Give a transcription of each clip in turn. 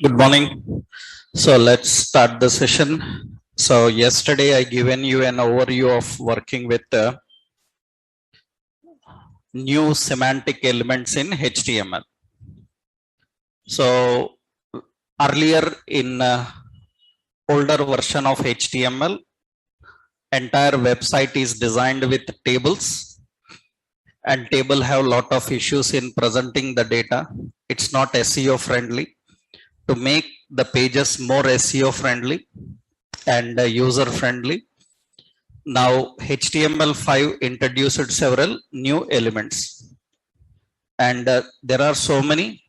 Good morning. So let's start the session. So yesterday I given you an overview of working with new semantic elements in HTML. So earlier in older version of HTML, entire website is designed with tables, and table have lot of issues in presenting the data. It's not SEO friendly. To make the pages more SEO friendly and user friendly, now HTML5 introduced several new elements, and there are so many.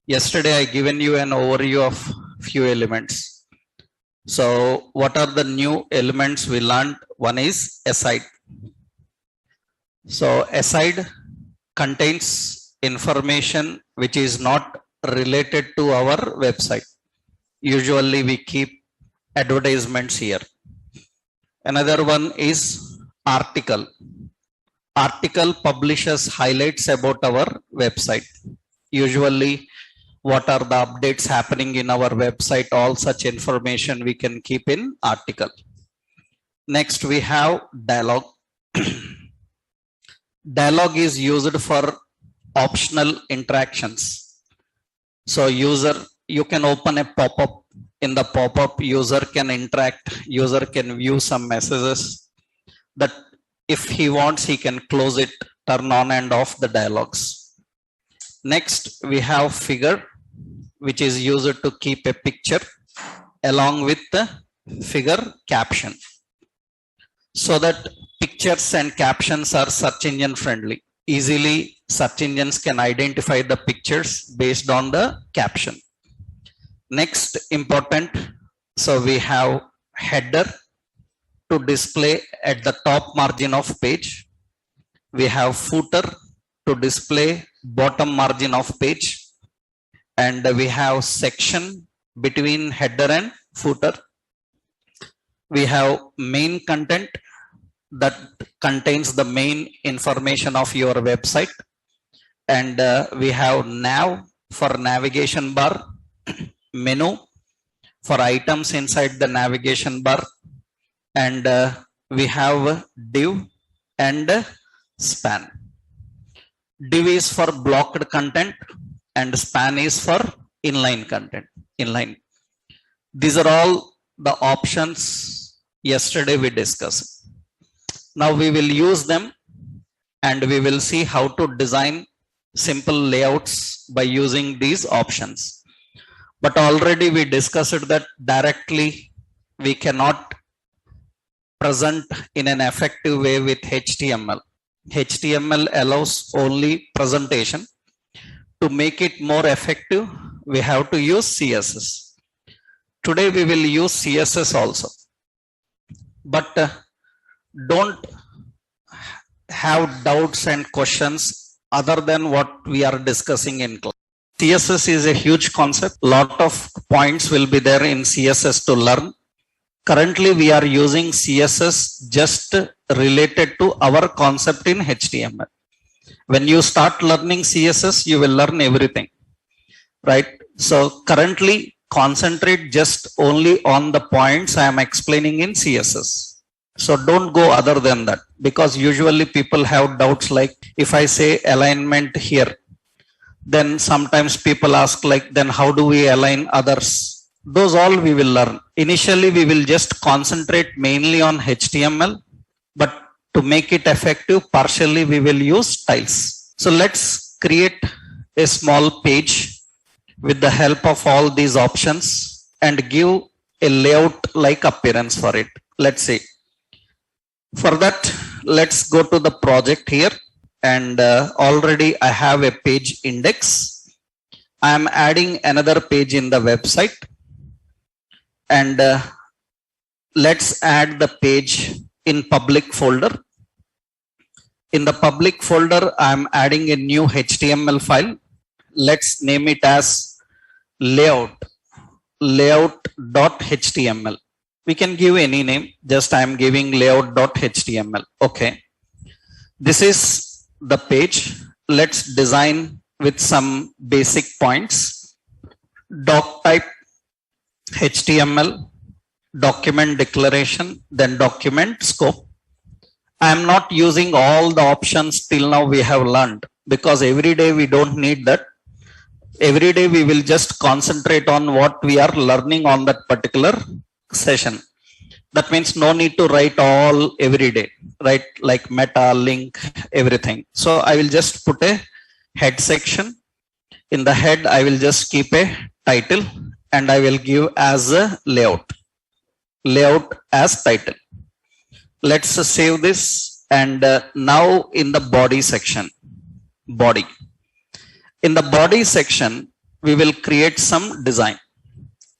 Yesterday I given you an overview of few elements. So what are the new elements we learned? One is aside. So aside contains information which is not related to our website. Usually we keep advertisements here. Another one is article. Article publishes highlights about our website. Usually what are the updates happening in our website, all such information we can keep in article. Next we have dialogue. Dialogue is used for optional interactions. So you can open a pop-up. In the pop-up, user can interact, user can view some messages that if he wants, he can close it, turn on and off the dialogues. Next, we have figure, which is used to keep a picture along with the figure caption, so that pictures and captions are search engine friendly. Easily search engines can identify the pictures based on the caption. Next important, so we have header to display at the top margin of page. We have footer to display bottom margin of page, and we have section between header and footer. We have main content that contains the main information of your website, and we have nav for navigation bar, menu for items inside the navigation bar, and we have div and span. Div is for blocked content and span is for inline content. Inline. These are all the options yesterday we discussed. Now we will use them and we will see how to design simple layouts by using these options. But already we discussed that directly we cannot present in an effective way with HTML. HTML allows only presentation. To make it more effective, we have to use CSS. Today we will use CSS also. But don't have doubts and questions other than what we are discussing in class. CSS is a huge concept. Lot of points will be there in CSS to learn. Currently we are using CSS just related to our concept in HTML. When you start learning CSS, you will learn everything, right? So currently concentrate just only on the points I am explaining in CSS. So don't go other than that, because usually people have doubts like, if I say alignment here, then sometimes people ask like, then how do we align others? Those all we will learn. Initially we will just concentrate mainly on HTML, but to make it effective, partially we will use styles. So let's create a small page with the help of all these options and give a layout like appearance for it. Let's see. For that, let's go to the project here, and already I have a page index. I am adding another page in the website, and let's add the page in public folder. In the public folder, I am adding a new HTML file. Let's name it as layout.html. We can give any name, just I am giving layout.html. Okay. This is the page. Let's design with some basic points. doc type, HTML, document declaration, then document scope. I am not using all the options till now we have learned, because every day we don't need that. Every day we will just concentrate on what we are learning on that particular session. That means no need to write all every day, right? Like meta, link, everything. So I will just put a head section. In the head, I will just keep a title and I will give as a layout. Layout as title. Let's save this, and now in the body section, body. In the body section, we will create some design.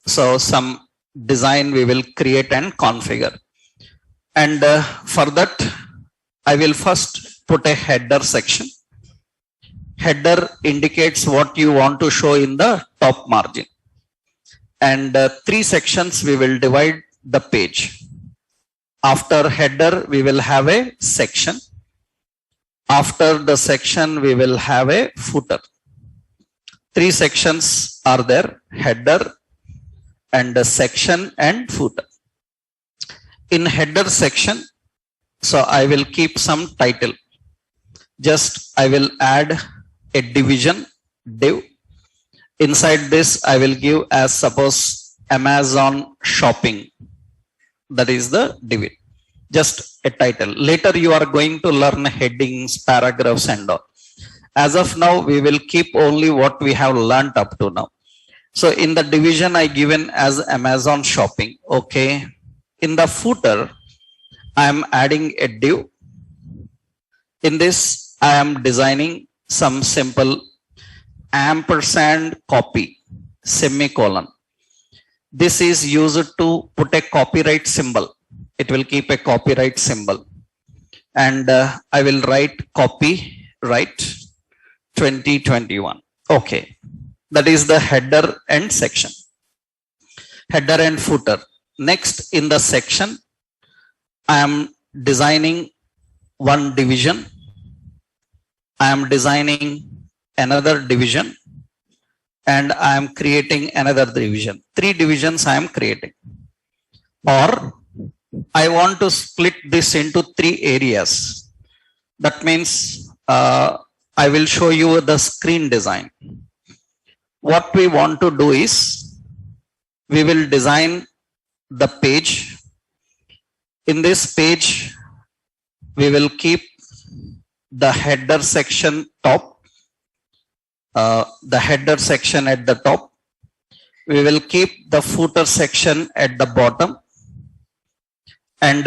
So some design we will create and configure. And for that, I will first put a header section. Header indicates what you want to show in the top margin. And 3 sections we will divide the page. After header, we will have a section. After the section, we will have a footer. 3 sections are there: header and a section and footer. In header section, so I will keep some title. Just I will add a division div. Inside this, I will give as suppose Amazon shopping. That is the div. Just a title. Later you are going to learn headings, paragraphs and all. As of now, we will keep only what we have learned up to now. So in the division, I given as Amazon shopping. Okay. In the footer, I am adding a div. In this, I am designing some simple ampersand copy, semicolon. This is used to put a copyright symbol. It will keep a copyright symbol. And I will write copyright 2021. Okay. That is the header and section. Header and footer. Next, in the section, I am designing one division. I am designing another division. And I am creating another division. 3 divisions I am creating. Or I want to split this into 3 areas. That means I will show you the screen design. What we want to do is, we will design the page. In this page, we will keep the header section top. The header section at the top. We will keep the footer section at the bottom. And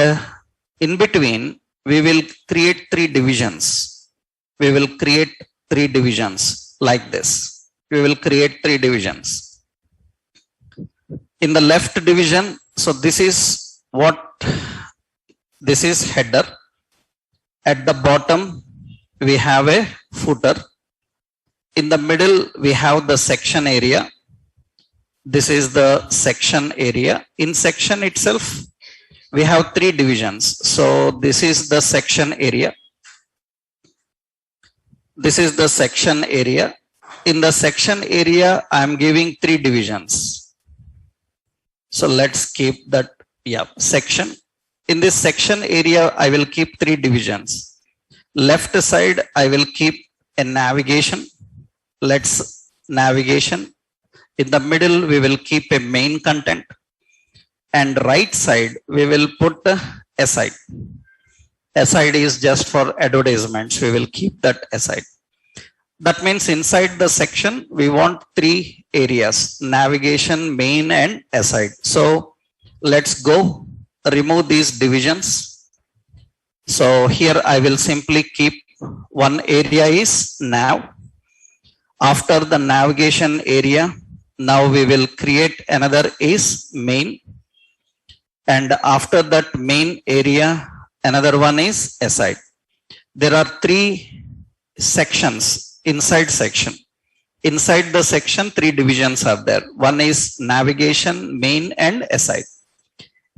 in between, we will create 3 divisions. We will create 3 divisions like this. We will create 3 divisions. In the left division, so this is what, this is header. At the bottom, we have a footer. In the middle, we have the section area. This is the section area. In section itself, we have 3 divisions. So this is the section area. This is the section area. In the section area, I am giving 3 divisions. So let's keep that, yeah, section. In this section area, I will keep 3 divisions. Left side, I will keep a navigation. Let's navigation. In the middle, we will keep a main content. And right side, we will put aside. Aside is just for advertisements. We will keep that aside. That means inside the section, we want 3 areas: navigation, main and aside. So let's go remove these divisions. So here I will simply keep one area is nav. After the navigation area, now we will create another is main. And after that main area, another one is aside. There are 3 sections inside section. Inside the section, 3 divisions are there. One is navigation, main and aside.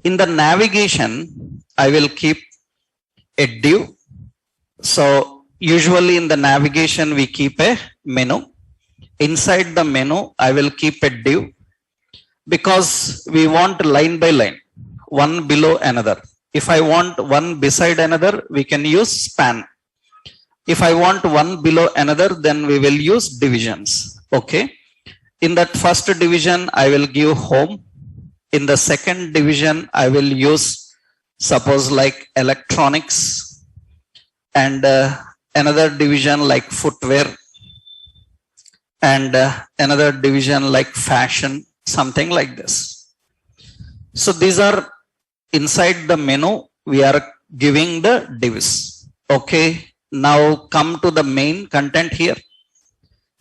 In the navigation, I will keep a div. So usually in the navigation, we keep a menu. inside the menu, I will keep a div because we want line by line, one below another. If I want one beside another, we can use span. If I want one below another, then we will use divisions. Okay. In that first division, I will give home. In the second division, I will use suppose like electronics, and another division like footwear, and another division like fashion, something like this. So these are inside the menu, we are giving the divs. Okay. Now come to the main content here.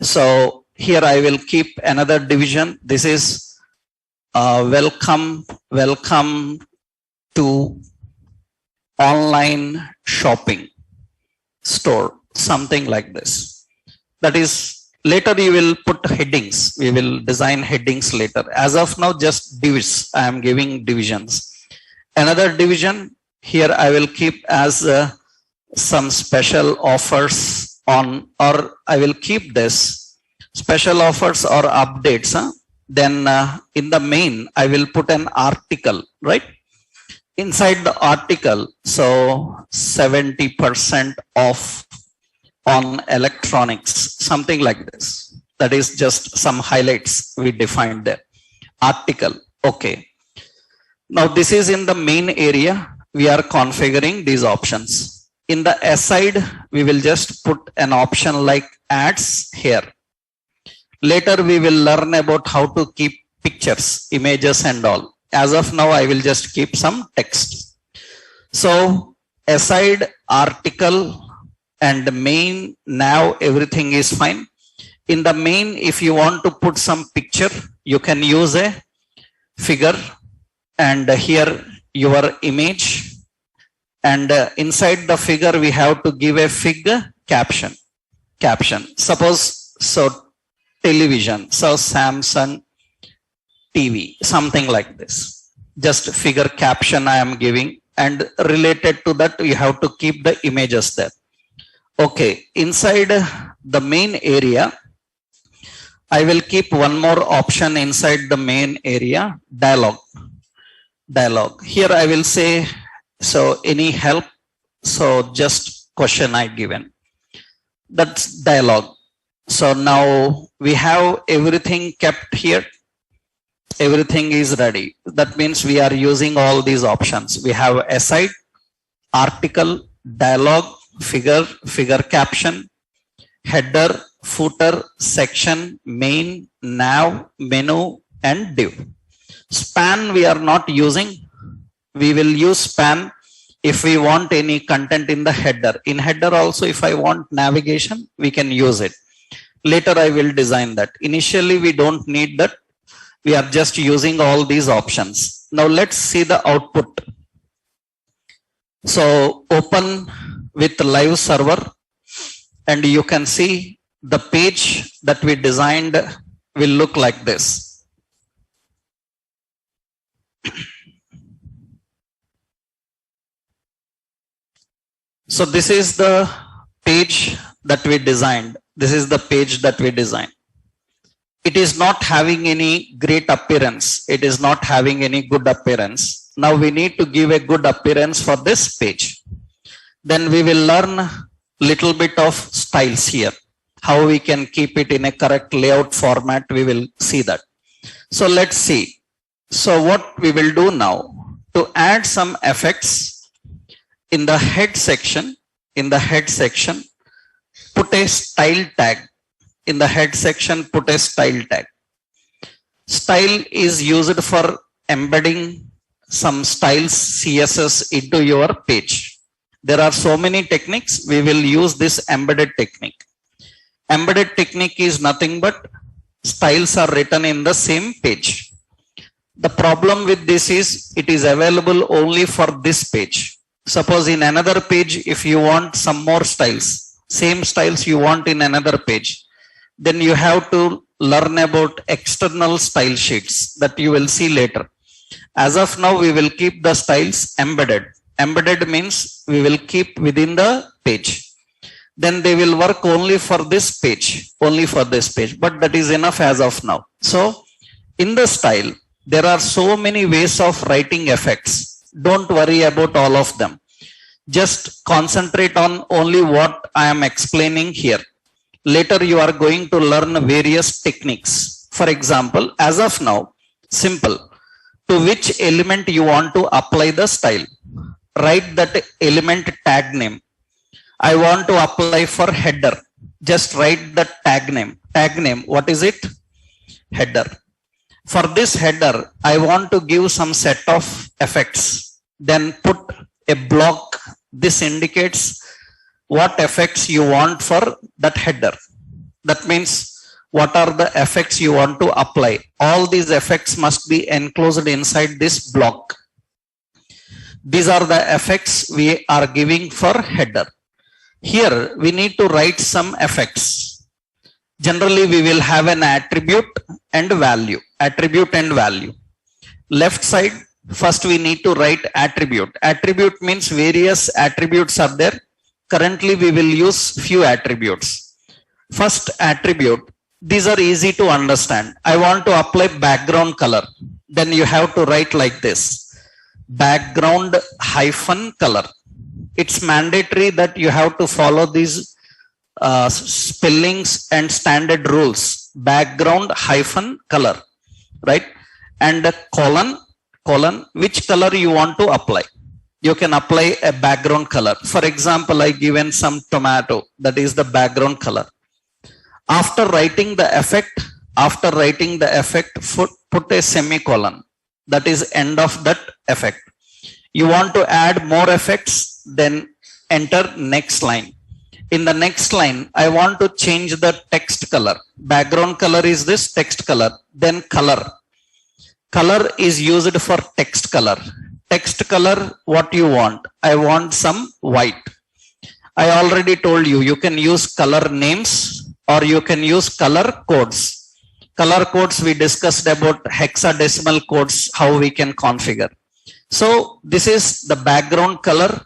So here I will keep another division. This is welcome to online shopping store, something like this. That is, later you will put headings. We will design headings later. As of now, just divs. I am giving divisions. Another division here I will keep as some special offers on, or I will keep this special offers or updates. Then in the main, I will put an article, right? Inside the article, so 70% off on electronics, something like this. That is just some highlights we defined there. Article, okay. Now this is in the main area. We are configuring these options. In the aside, we will just put an option like ads here. Later, we will learn about how to keep pictures, images and all. As of now, I will just keep some text. So aside, article and main, now everything is fine. In the main, if you want to put some picture, you can use a figure, and here your image. And inside the figure, we have to give a figure caption. Suppose, so television, so Samsung TV, something like this. Just figure caption I am giving, and related to that, you have to keep the images there. Okay, inside the main area, I will keep one more option inside the main area, dialogue. Here I will say, so any help, so just question I given. That's dialogue. So now we have everything kept here. Everything is ready. That means we are using all these options. We have aside, article, dialogue, figure caption, header, footer, section, main, nav, menu, and div. Span we are not using. We will use span if we want any content in the header. In header also, if I want navigation, we can use it. Later I will design that. Initially we don't need that. We are just using all these options. Now let's see the output. So open with live server, and you can see the page that we designed will look like this. So this is the page that we designed. This is the page that we designed. It is not having any great appearance. It is not having any good appearance. Now we need to give a good appearance for this page. Then we will learn little bit of styles here. How we can keep it in a correct layout format, we will see that. So let's see. So what we will do now, to add some effects, in the head section, put a style tag. In the head section, put a style tag. Style is used for embedding some styles CSS into your page. There are so many techniques. We will use this embedded technique. Embedded technique is nothing but styles are written in the same page. The problem with this is it is available only for this page. Suppose in another page, if you want some more styles, same styles you want in another page, then you have to learn about external style sheets that you will see later. As of now, we will keep the styles embedded. Embedded means we will keep within the page. then they will work only for this page, but that is enough as of now. So in the style, there are so many ways of writing effects. Don't worry about all of them. Just concentrate on only what I am explaining here. Later, you are going to learn various techniques. For example, as of now, simple. To which element you want to apply the style? Write that element tag name. I want to apply for header. Just write the tag name. Tag name, what is it? Header. For this header, I want to give some set of effects. Then put a block. This indicates what effects you want for that header. That means what are the effects you want to apply. All these effects must be enclosed inside this block. These are the effects we are giving for header. Here we need to write some effects. Generally we will have an attribute and value. Attribute and value. Left side, first we need to write attribute. Attribute means various attributes are there. Currently we will use few attributes. First attribute, these are easy to understand. I want to apply background color. Then you have to write like this. Background hyphen color. It's mandatory that you have to follow these spellings and standard rules. Background hyphen color, right? And colon, which color you want to apply. You can apply a background color. For example, I given some tomato, that is the background color. After writing the effect, put a semicolon. That is end of that effect. You want to add more effects, then enter next line. In the next line, I want to change the text color. Background color is this text color. Then color. Color is used for text color. Text color, what you want? I want some white. I already told you, you can use color names or you can use color codes. Color codes, we discussed about hexadecimal codes, how we can configure. So this is the background color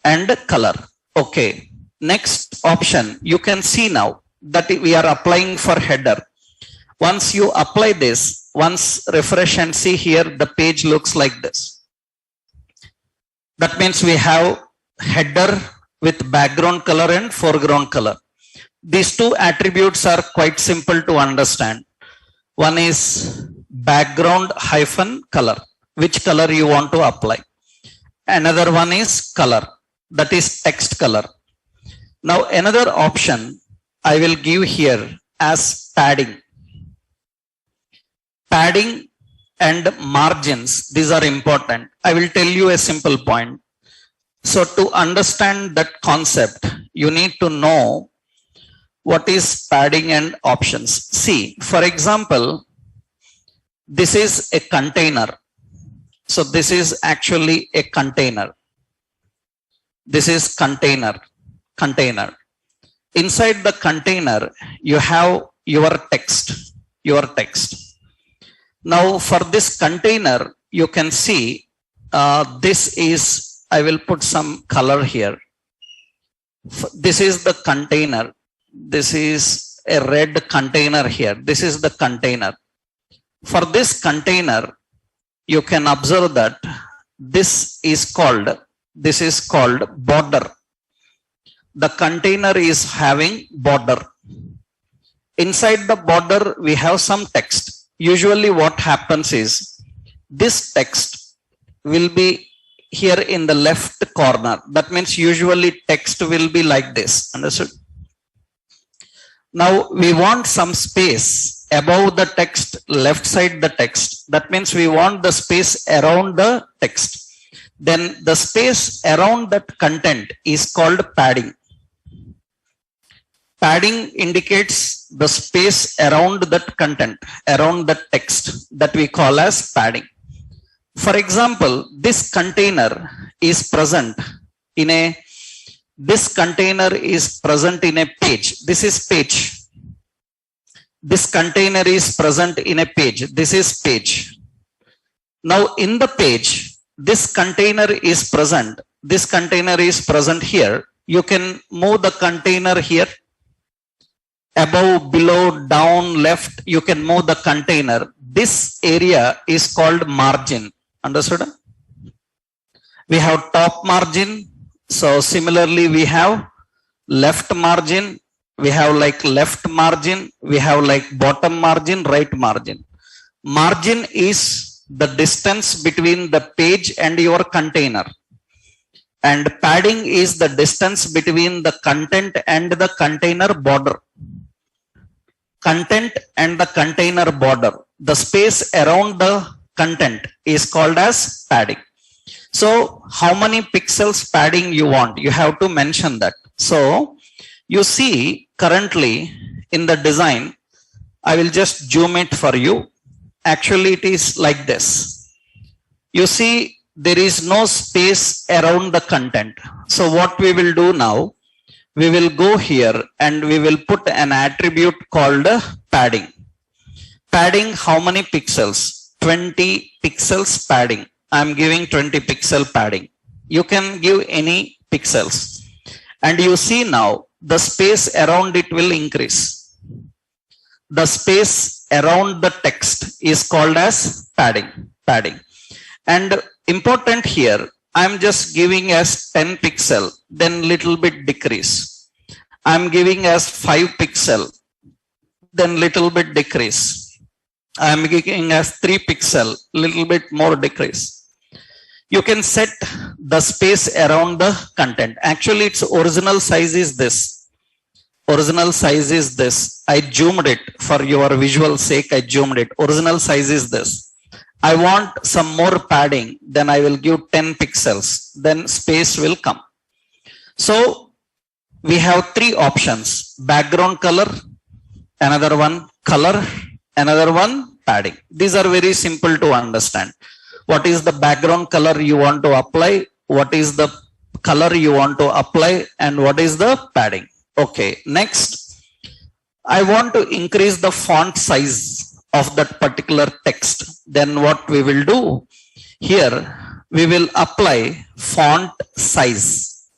and color. Okay. Next option, you can see now that we are applying for header. Once you apply this, once refresh and see here, the page looks like this. That means we have header with background color and foreground color. These two attributes are quite simple to understand. One is background hyphen color, which color you want to apply. Another one is color, that is text color. Now another option I will give here as padding. Padding and margins, these are important. I will tell you a simple point. So to understand that concept, you need to know what is padding and options. See, for example, this is a container. So this is actually a container. This is container. Inside the container, you have your text. Now for this container, you can see this is, I will put some color here. This is the container. This is a red container here. This is the container. For this container, you can observe that this is called border. The container is having border. Inside the border, we have some text. Usually what happens is this text will be here in the left corner. That means usually text will be like this. Understood? Now we want some space above the text, left side the text. That means we want the space around the text. Then the space around that content is called padding. Padding indicates the space around that content, around the text, that we call as padding. For example, this container is present in a page. This is page. This container is present in a page. This is page. Now in the page, this container is present. This container is present here. You can move the container here. Above, below, down, left, you can move the container. This area is called margin. Understood? We have top margin. So similarly, we have left margin. We have like left margin. We have like bottom margin, right margin. Margin is the distance between the page and your container. And padding is the distance between the content and the container border. Content and the container border. The space around the content is called as padding. So how many pixels padding you want? You have to mention that. So you see currently in the design, I will just zoom it for you. Actually, it is like this. You see, there is no space around the content. So what we will do now, we will go here and we will put an attribute called padding. Padding, how many pixels? 20 pixels padding. I'm giving 20 pixel padding. You can give any pixels. And you see now, the space around it will increase. The space around the text is called as padding. And important here, I'm just giving as 10 pixel, then little bit decrease. I'm giving as 5 pixel, then little bit decrease. I'm giving as 3 pixel, little bit more decrease. You can set the space around the content. Actually, its original size is this. Original size is this. I zoomed it for your visual sake. I zoomed it. Original size is this. I want some more padding, then I will give 10 pixels, then space will come. So we have 3 options: background color, another one color, another one padding. These are very simple to understand. What is the background color you want to apply? What is the color you want to apply? And what is the padding? Okay, next, I want to increase the font size of that particular text. Then what we will do here, we will apply font size.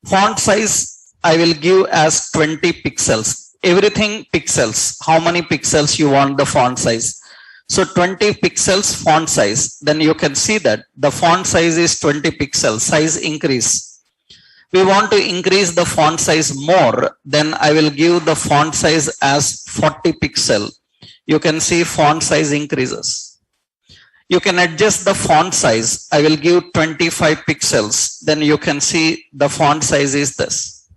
Font size I will give as 20 pixels. Everything pixels. How many pixels you want the font size? So 20 pixels font size. Then you can see that the font size is 20 pixels. Size increase. We want to increase the font size more. Then I will give the font size as 40 pixel. You can see font size increases. You can adjust the font size. I will give 25 pixels. Then you can see the font size is this.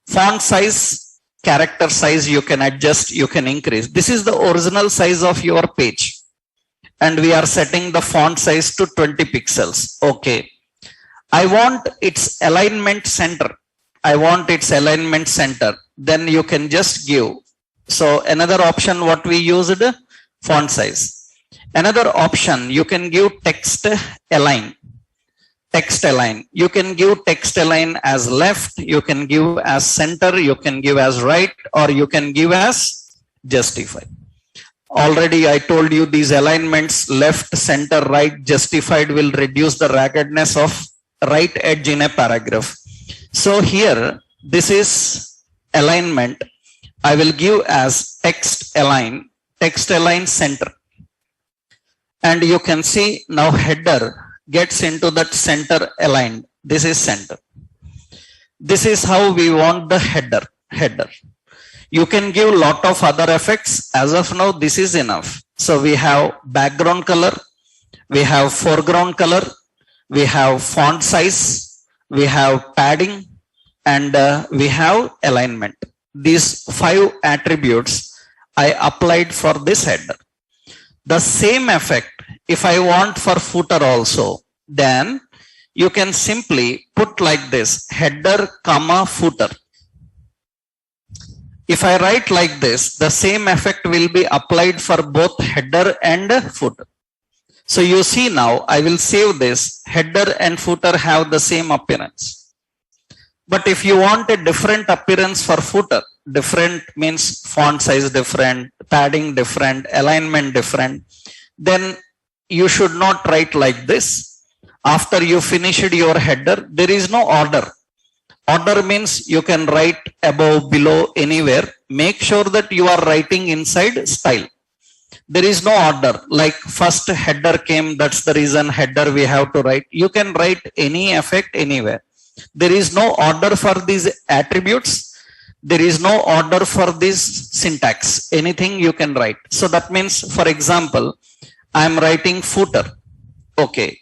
Font size, character size, you can adjust, you can increase. This is the original size of your page. And we are setting the font size to 20 pixels. Okay. I want its alignment center. I want its alignment center. Then you can just give. So another option what we used, font size. Another option, you can give text align. Text align. You can give text align as left, you can give as center, you can give as right, or you can give as justify. Already I told you these alignments, left, center, right, justified will reduce the raggedness of right edge in a paragraph. So here, this is alignment. I will give as text align center. And you can see now header gets into that center aligned. This is center. This is how we want the header. You can give lot of other effects. As of now, this is enough. So we have background color, we have foreground color, we have font size, we have padding, and we have alignment. These 5 attributes I applied for this header. The same effect, if I want for footer also, then you can simply put like this, header, comma, footer. If I write like this, the same effect will be applied for both header and footer. So you see now, I will save this, header and footer have the same appearance. But if you want a different appearance for footer, different means font size different, padding different, alignment different, then you should not write like this. After you finished your header, there is no order. Order means you can write above, below, anywhere. Make sure that you are writing inside style. There is no order, like first header came, that's the reason header we have to write. You can write any effect anywhere. There is no order for these attributes. There is no order for this syntax. Anything you can write. So that means, for example, I am writing footer. Okay.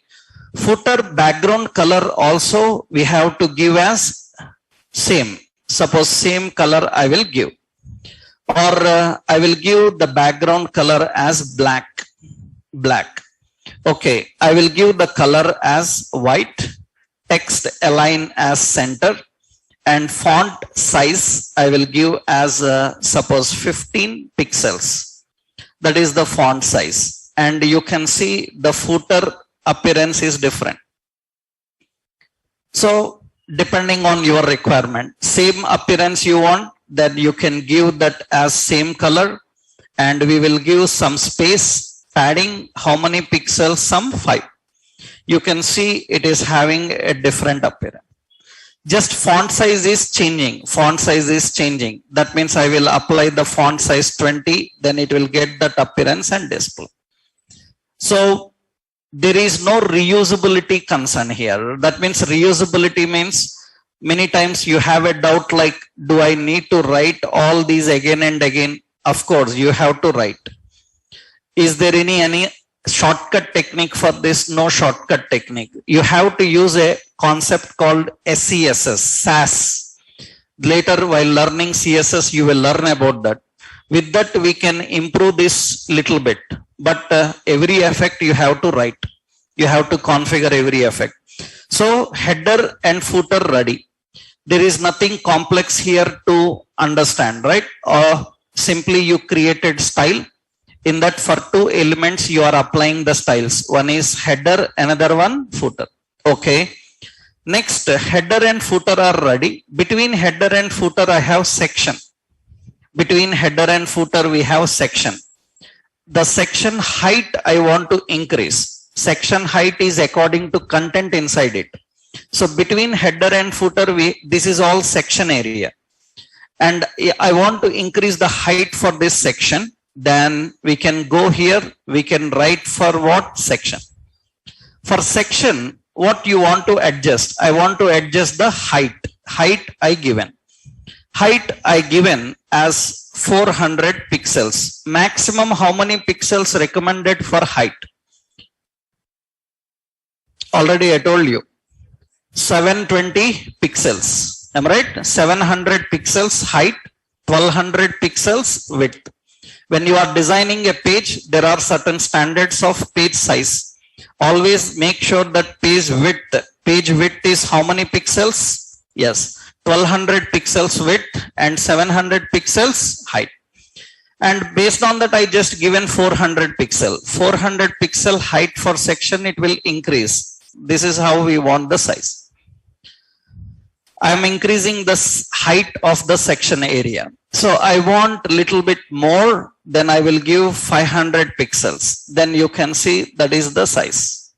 Footer background color also we have to give as same. Suppose same color I will give. Or I will give the background color as black. Okay. I will give the color as white. Text align as center. And font size I will give as suppose 15 pixels. That is the font size. And you can see the footer appearance is different. So depending on your requirement, same appearance you want, that you can give that as same color, and we will give some space padding. How many pixels? Some 5. You can see it is having a different appearance. Just font size is changing. Font size is changing. That means I will apply the font size 20, then it will get that appearance and display. So there is no reusability concern here. That means reusability means many times you have a doubt like, do I need to write all these again and again? Of course, you have to write. Is there any shortcut technique for this? No shortcut technique. You have to use a concept called SCSS, SAS. Later, while learning CSS, you will learn about that. With that, we can improve this little bit. But every effect you have to write. You have to configure every effect. So header and footer ready. There is nothing complex here to understand, right? Or simply you created style. In that, for 2 elements, you are applying the styles. One is header, another one footer. Okay. Next, header and footer are ready. Between header and footer, I have section. Between header and footer, we have section. The section height I want to increase. Section height is according to content inside it. So between header and footer, this is all section area. And I want to increase the height for this section. Then we can go here. We can write for what section. For section, what you want to adjust? I want to adjust the height. Height I given. Height I given as 400 pixels. Maximum how many pixels recommended for height? Already I told you. 720 pixels. Am I right? 700 pixels height, 1200 pixels width. When you are designing a page, there are certain standards of page size. Always make sure that page width is how many pixels? Yes, 1200 pixels width and 700 pixels height. And based on that, I just given 400 pixel. 400 pixel height for section, it will increase. This is how we want the size. I am increasing the height of the section area. So I want a little bit more, then I will give 500 pixels. Then you can see that is the size.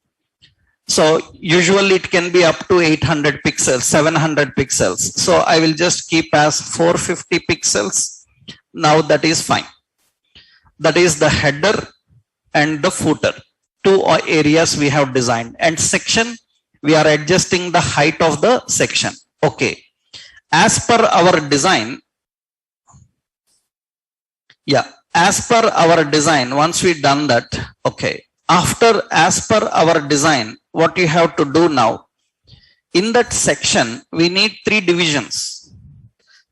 So usually it can be up to 800 pixels, 700 pixels. So I will just keep as 450 pixels. Now that is fine. That is the header and the footer. 2 areas we have designed. And section, we are adjusting the height of the section. Okay. As per our design, as per our design, once we done that, okay. After, as per our design, what you have to do now, in that section, we need 3 divisions.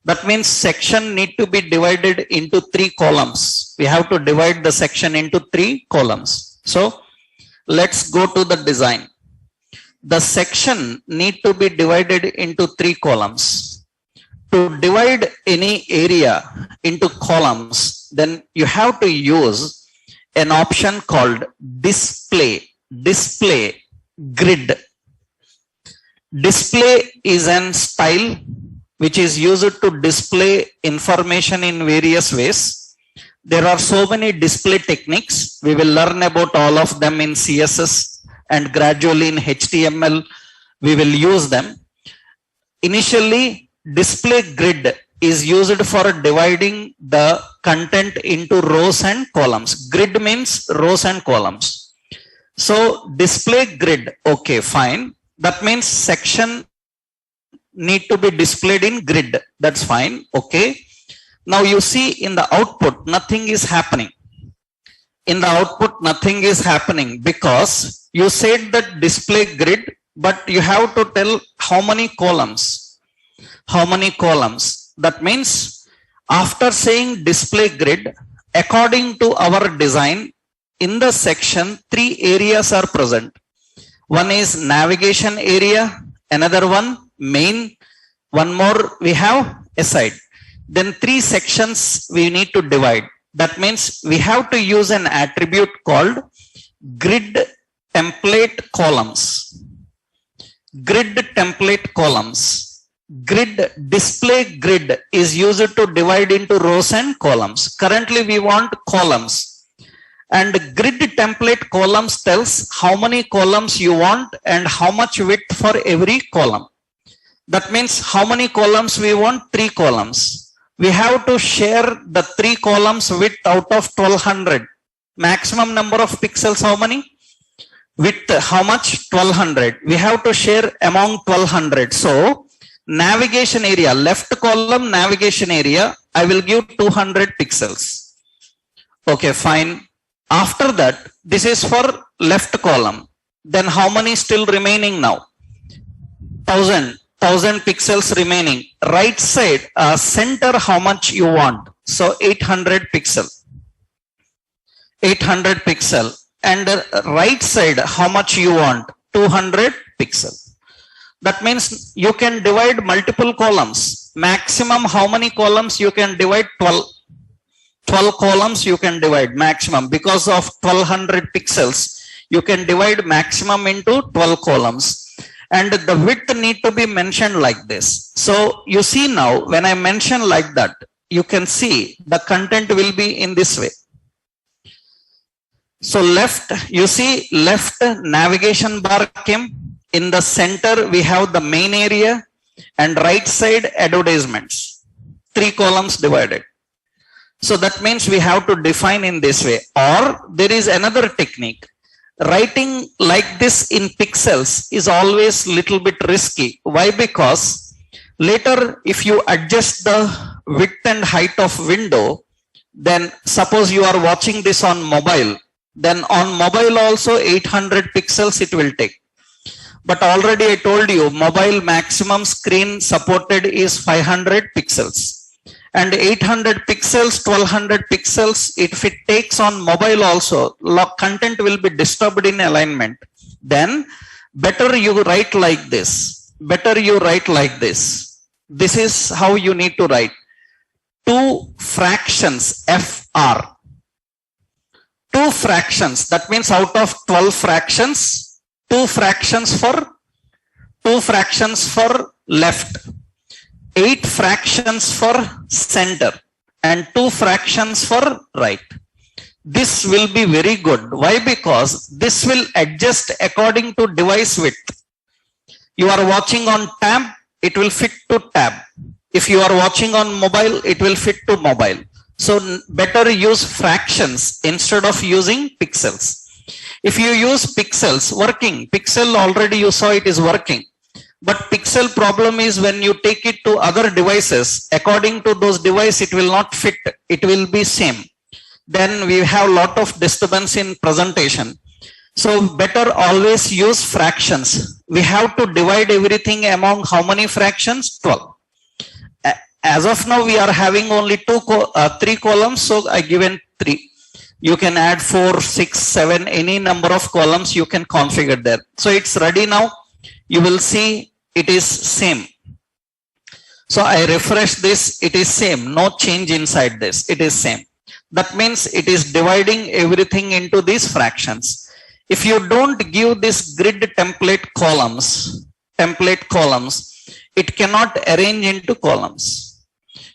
That means section need to be divided into 3 columns. We have to divide the section into 3 columns. So let's go to the design. The section need to be divided into 3 columns. To divide any area into columns, then you have to use an option called display grid. Display is an style which is used to display information in various ways. There are so many display techniques. We will learn about all of them in CSS, and gradually in HTML we will use them. Initially, display grid is used for dividing the content into rows and columns. Grid means rows and columns. So display grid, okay, fine. That means section need to be displayed in grid. That's fine, okay. Now you see in the output, nothing is happening. In the output, nothing is happening because you said that display grid, but you have to tell how many columns. How many columns? That means after saying display grid, according to our design, in the section, 3 areas are present. One is navigation area, another one main, one more we have aside. Then 3 sections we need to divide. That means we have to use an attribute called grid template columns. Grid template columns. Grid display grid is used to divide into rows and columns. Currently we want columns. And grid template columns tells how many columns you want and how much width for every column. That means how many columns we want? 3 columns. We have to share the 3 columns width out of 1200. Maximum number of pixels how many? Width how much? 1200. We have to share among 1200. So navigation area, left column navigation area, I will give 200 pixels. Okay, fine. After that, this is for left column. Then how many still remaining now? 1000 pixels remaining. Right side, center how much you want? So 800 pixel. 800 pixel. And right side, how much you want? 200 pixel. That means you can divide multiple columns. Maximum how many columns you can divide? 12. 12 columns you can divide maximum. Because of 1200 pixels, you can divide maximum into 12 columns. And the width need to be mentioned like this. So you see now, when I mention like that, you can see the content will be in this way. So left, you see left navigation bar came. In the center, we have the main area, and right side advertisements. 3 columns divided. So that means we have to define in this way. Or there is another technique. Writing like this in pixels is always little bit risky. Why? Because later if you adjust the width and height of window, then suppose you are watching this on mobile, then on mobile also 800 pixels it will take. But already I told you mobile maximum screen supported is 500 pixels. And 800 pixels, 1200 pixels, if it takes on mobile also, content will be disturbed in alignment. Then better you write like this. Better you write like this. This is how you need to write. 2 fractions FR. 2 fractions. That means out of 12 fractions, 2 fractions for left. 8 fractions for center and 2 fractions for right. This will be very good. Why? Because this will adjust according to device width. You are watching on tab, it will fit to tab. If you are watching on mobile, it will fit to mobile. So better use fractions instead of using pixels. If you use pixels, working, pixel already you saw it is working. But pixel problem is when you take it to other devices, according to those devices, it will not fit. It will be same. Then we have lot of disturbance in presentation. So better always use fractions. We have to divide everything among how many fractions? 12. As of now, we are having only 3 columns. So I given 3. You can add 4, 6, 7, any number of columns you can configure there. So it's ready now. You will see it is same. So I refresh this, it is same, no change inside this, it is same. That means it is dividing everything into these fractions. If you don't give this grid template columns, it cannot arrange into columns.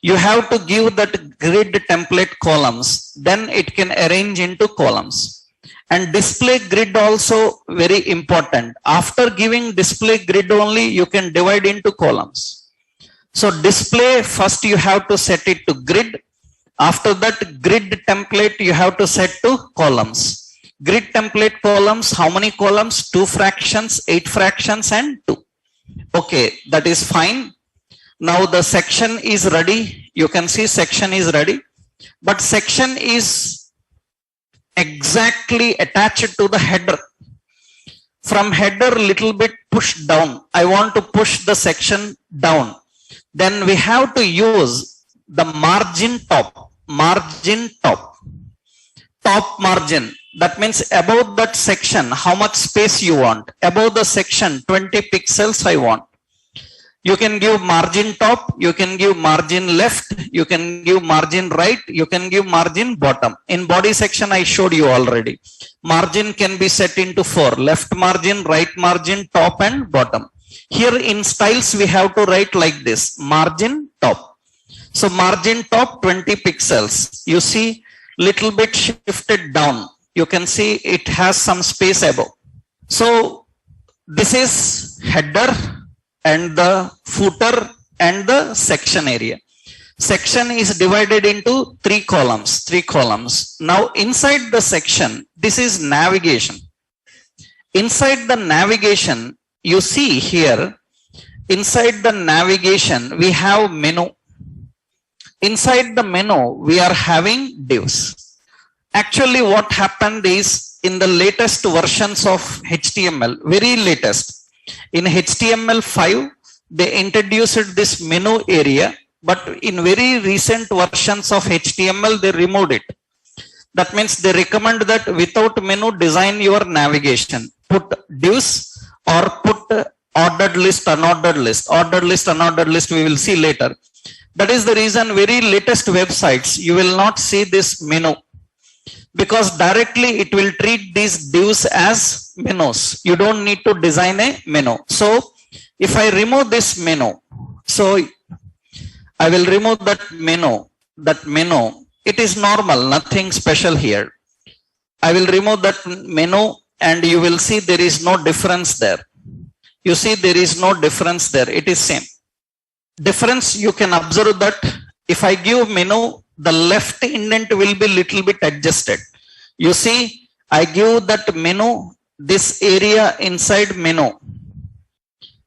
You have to give that grid template columns, then it can arrange into columns. And display grid also very important. After giving display grid only, you can divide into columns. So display, first you have to set it to grid. After that, grid template you have to set to columns. Grid template columns, how many columns? 2 fractions, 8 fractions and 2. Okay, that is fine. Now the section is ready. You can see section is ready, but section is exactly attached to the header. From header little bit push down. I want to push the section down. Then we have to use the margin top. Margin top. Top margin. That means above that section, how much space you want. Above the section, 20 pixels I want. You can give margin top, you can give margin left, you can give margin right, you can give margin bottom. In body section, I showed you already. Margin can be set into 4, left margin, right margin, top and bottom. Here in styles, we have to write like this, margin top. So margin top 20 pixels. You see little bit shifted down. You can see it has some space above. So this is header and the footer and the section area. Section is divided into 3 columns. Now inside the section, this is navigation. Inside the navigation, you see here, inside the navigation, we have menu. Inside the menu, we are having divs. Actually, what happened is in the latest versions of HTML, very latest, in HTML5, they introduced this menu area, but in very recent versions of HTML, they removed it. That means they recommend that without menu, design your navigation. Put divs or put ordered list, unordered list. Ordered list, unordered list, we will see later. That is the reason very latest websites, you will not see this menu. Because directly it will treat these divs as menus. You don't need to design a menu. So if I remove this menu, so I will remove that menu. It is normal, nothing special here. I will remove that menu and you will see there is no difference there. You see there is no difference there. It is same. Difference, you can observe that if I give menu, the left indent will be little bit adjusted. You see, I give that menu, this area inside menu.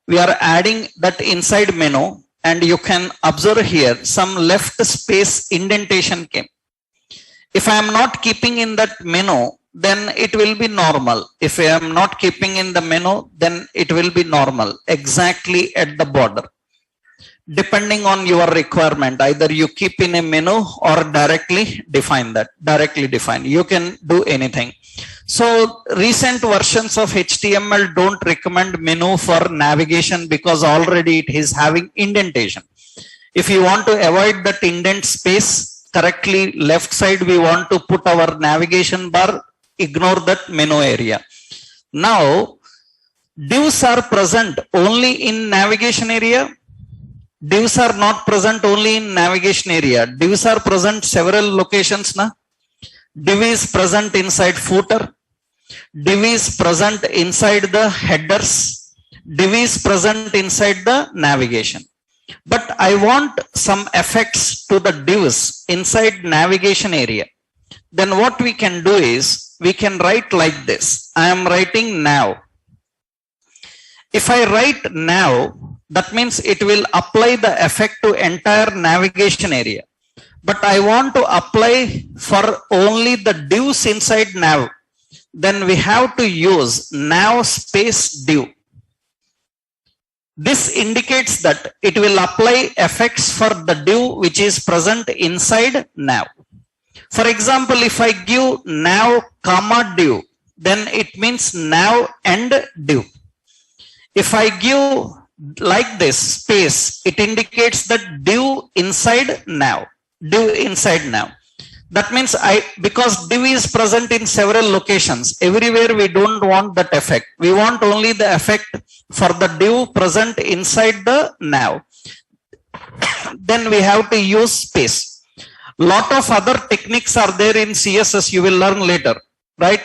We are adding that inside menu and you can observe here some left space indentation came. If I am not keeping in that menu, then it will be normal. If I am not keeping in the menu, then it will be normal, exactly at the border. Depending on your requirement, either you keep in a menu or directly define that. Directly define. You can do anything. So recent versions of HTML don't recommend menu for navigation because already it is having indentation. If you want to avoid that indent space, correctly left side we want to put our navigation bar, ignore that menu area. Now divs are present only in navigation area. Divs are not present only in navigation area. Divs are present several locations. Div is present inside footer. Div is present inside the headers. Div is present inside the navigation. But I want some effects to the divs inside navigation area. Then what we can do is, we can write like this. I am writing now. If I write now, that means it will apply the effect to entire navigation area. But I want to apply for only the divs inside nav. Then we have to use nav space div. This indicates that it will apply effects for the div which is present inside nav. For example, if I give nav comma div, then it means nav and div. If I give like this space, it indicates that div inside nav. Div inside nav. That means because div is present in several locations, everywhere we don't want that effect. We want only the effect for the div present inside the nav. Then we have to use space. Lot of other techniques are there in CSS, you will learn later, right?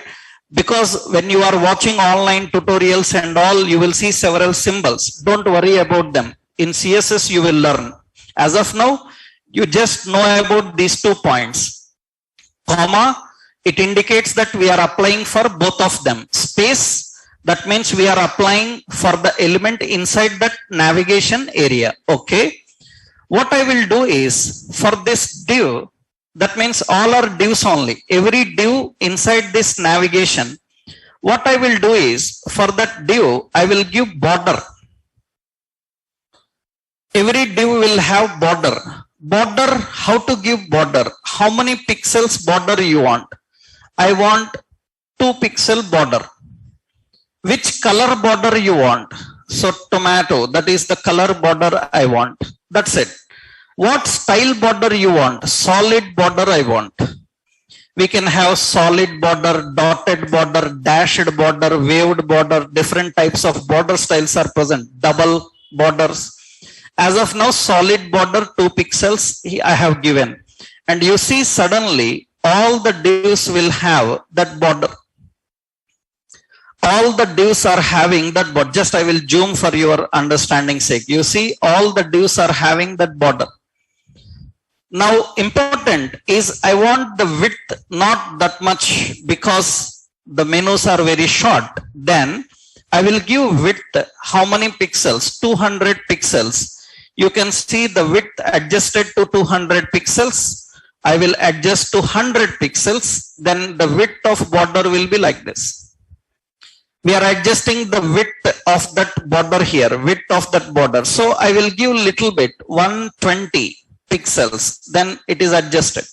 Because when you are watching online tutorials and all, you will see several symbols. Don't worry about them. In CSS, you will learn. As of now, you just know about these 2 points. Comma, it indicates that we are applying for both of them. Space, that means we are applying for the element inside that navigation area. Okay. What I will do is, for this div, that means all are divs only. Every div inside this navigation, what I will do is, for that div, I will give border. Every div will have border. Border, how to give border? How many pixels border you want? I want 2 pixel border. Which color border you want? So tomato, that is the color border I want. That's it. What style border you want? Solid border I want. We can have solid border, dotted border, dashed border, waved border, different types of border styles are present, double borders. As of now, solid border 2 pixels I have given. And you see suddenly all the divs will have that border. All the divs are having that border. Just I will zoom for your understanding sake. You see all the divs are having that border. Now important is I want the width not that much because the menus are very short. Then I will give width how many pixels? 200 pixels. You can see the width adjusted to 200 pixels. I will adjust to 100 pixels. Then the width of border will be like this. We are adjusting the width of that border here, width of that border. So I will give little bit, 120 pixels, then it is adjusted.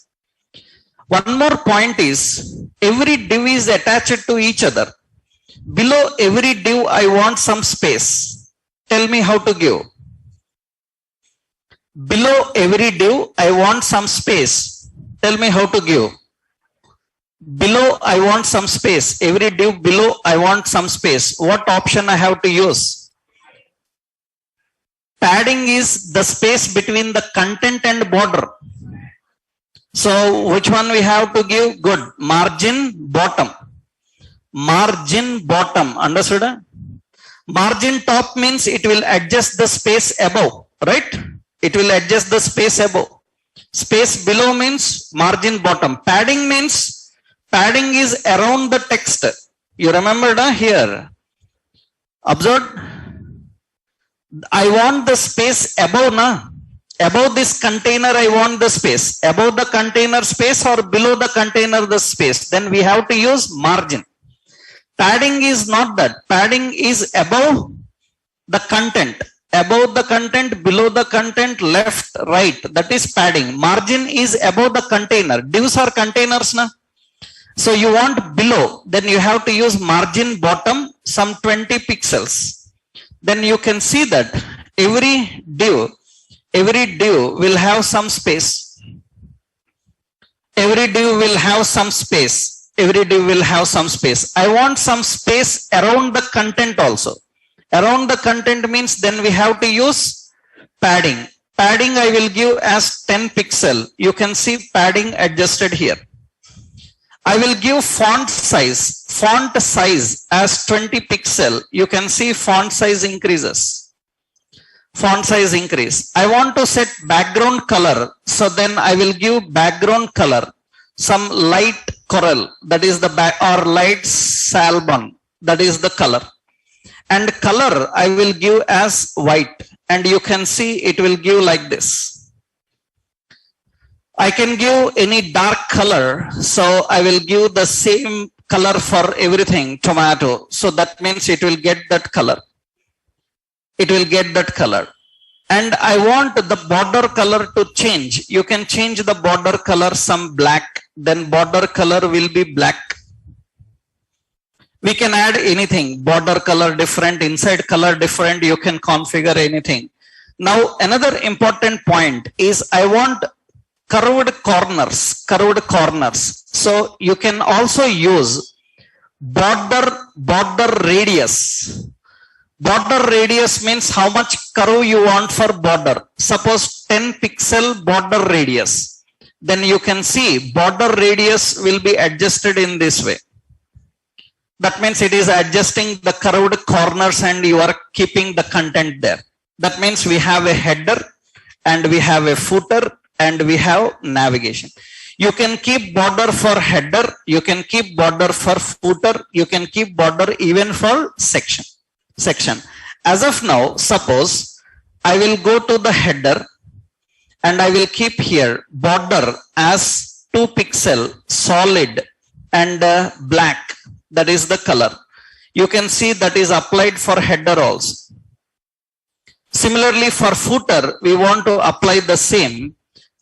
One more point is, every div is attached to each other. Below every div, I want some space. Tell me how to give. Below every div, I want some space. Tell me how to give. Below, I want some space. Every div below, I want some space. What option I have to use? Padding is the space between the content and border. So which one we have to give? Good. Margin bottom. Margin bottom. Understood? Margin top means it will adjust the space above. Right? It will adjust the space above. Space below means margin bottom. Padding means padding is around the text. You remember here. Observe. I want the space above, na? Above this container, I want the space. Above the container space or below the container the space. Then we have to use margin. Padding is not that. Padding is above the content. Above the content, below the content, left, right. That is padding. Margin is above the container. Divs are containers, na? So you want below. Then you have to use margin bottom, some 20 pixels. Then you can see that every div will have some space. Every div will have some space. Every div will have some space. I want some space around the content also. Around the content means then we have to use padding. Padding I will give as 10 pixel. You can see padding adjusted here. I will give font size as 20 pixel. You can see font size increases. Font size increase. I want to set background color. So then I will give background color, some light coral, that is the back, or light salmon, that is the color. And color I will give as white. And you can see it will give like this. I can give any dark color, so I will give the same color for everything, tomato. So that means it will get that color. It will get that color. And I want the border color to change. You can change the border color some black, then border color will be black. We can add anything, border color different, inside color different, you can configure anything. Now another important point is I want curved corners. So you can also use border radius. Border radius means how much curve you want for border. Suppose 10 pixel border radius. Then you can see border radius will be adjusted in this way. That means it is adjusting the curved corners and you are keeping the content there. That means we have a header and we have a footer and we have navigation. You can keep border for header, you can keep border for footer, you can keep border even for section. As of now, suppose I will go to the header and I will keep here border as 2 pixel solid and black. That is the color. You can see that is applied for header also. Similarly, for footer, we want to apply the same.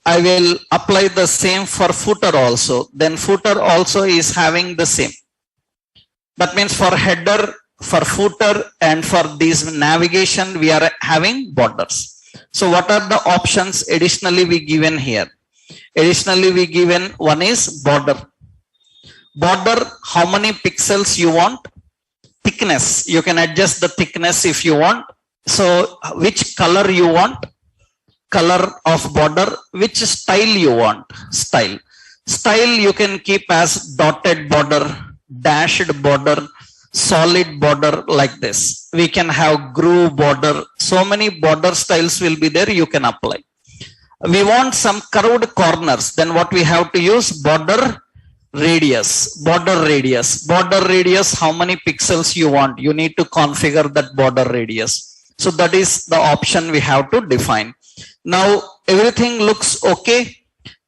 I will apply the same for footer also. Then footer also is having the same. That means for header, for footer, and for this navigation, we are having borders. So what are the options additionally we given here? Additionally, we given one is border. Border, how many pixels you want? Thickness, you can adjust the thickness if you want. So which color you want? Color of border. Which style you want? Style you can keep as dotted border, dashed border, solid border, like this. We can have groove border. So many border styles will be there, you can apply. We want some curved corners, then what we have to use? Border radius. Border radius, how many pixels you want? You need to configure that border radius. So that is the option we have to define. Now everything looks okay,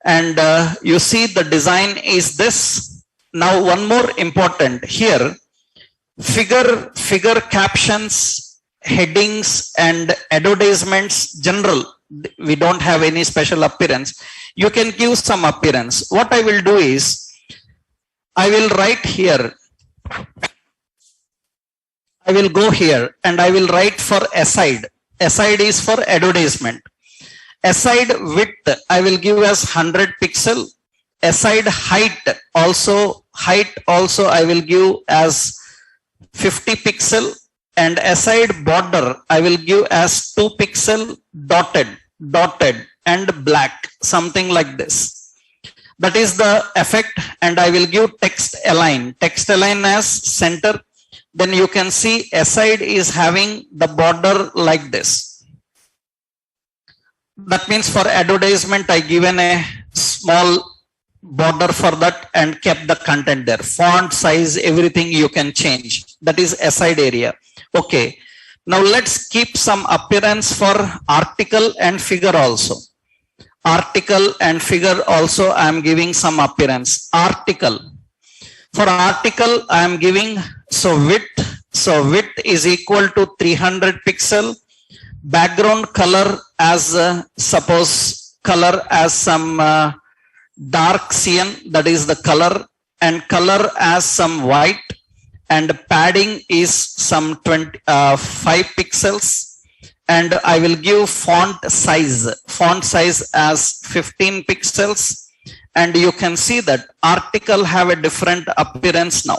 and you see the design is this. Now one more important here, figure captions, headings and advertisements general. We don't have any special appearance. You can give some appearance. What I will do is, I will write here, I will go here and I will write for aside. Aside is for advertisement. Aside width, I will give as 100 pixel. Aside height also I will give as 50 pixel. And aside border, I will give as 2 pixel dotted and black, something like this. That is the effect, and I will give text align as center. Then you can see aside is having the border like this. That means for advertisement, I given a small border for that and kept the content there. Font size, everything you can change. That is aside area. Okay. Now let's keep some appearance for article and figure also. Article and figure also I am giving some appearance. Article. For article I am giving width is equal to 300 pixel. Background color as suppose color as some dark cyan, that is the color, and color as some white, and padding is some 5 pixels. And I will give font size as 15 pixels, and you can see that article have a different appearance now.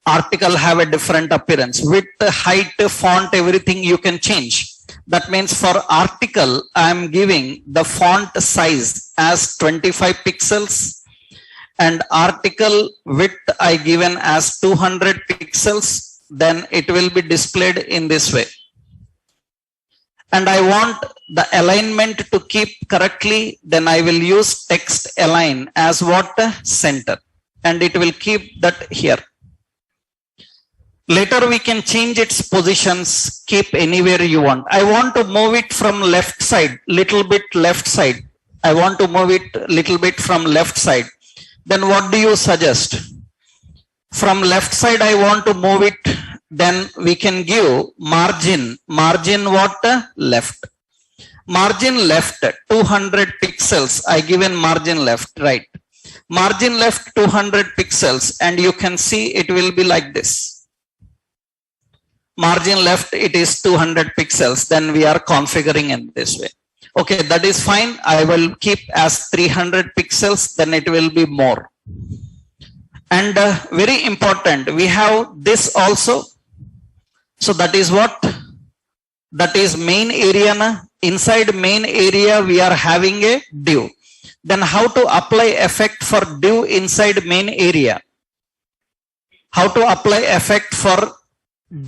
Article have a different appearance. Width, height, font, everything you can change. That means for article, I am giving the font size as 25 pixels, and article width I given as 200 pixels. Then it will be displayed in this way. And I want the alignment to keep correctly, then I will use text align as what? Center. And it will keep that here. Later we can change its positions, keep anywhere you want. I want to move it from left side, little bit left side. I want to move it little bit from left side. Then what do you suggest? From left side I want to move it. Then we can give margin what? Left. Margin left 200 pixels. I given margin left, right. Margin left 200 pixels, and you can see it will be like this. Margin left, it is 200 pixels. Then we are configuring in this way. Okay, that is fine. I will keep as 300 pixels, then it will be more. And very important, we have this also. So that is what? That is main area. Na? Inside main area, we are having a div. Then how to apply effect for div inside main area? How to apply effect for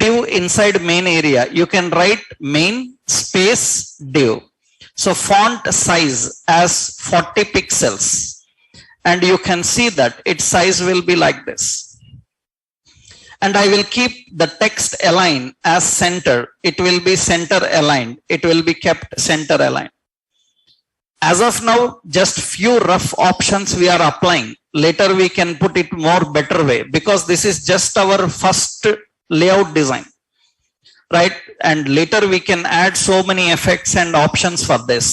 div inside main area? You can write main space div. So font size as 40 pixels, and you can see that its size will be like this. And I will keep the text align as center. It will be center aligned. It will be kept center aligned. As of now, just few rough options we are applying. Later we can put it more better way, because this is just our first layout design, right? And later we can add so many effects and options for this.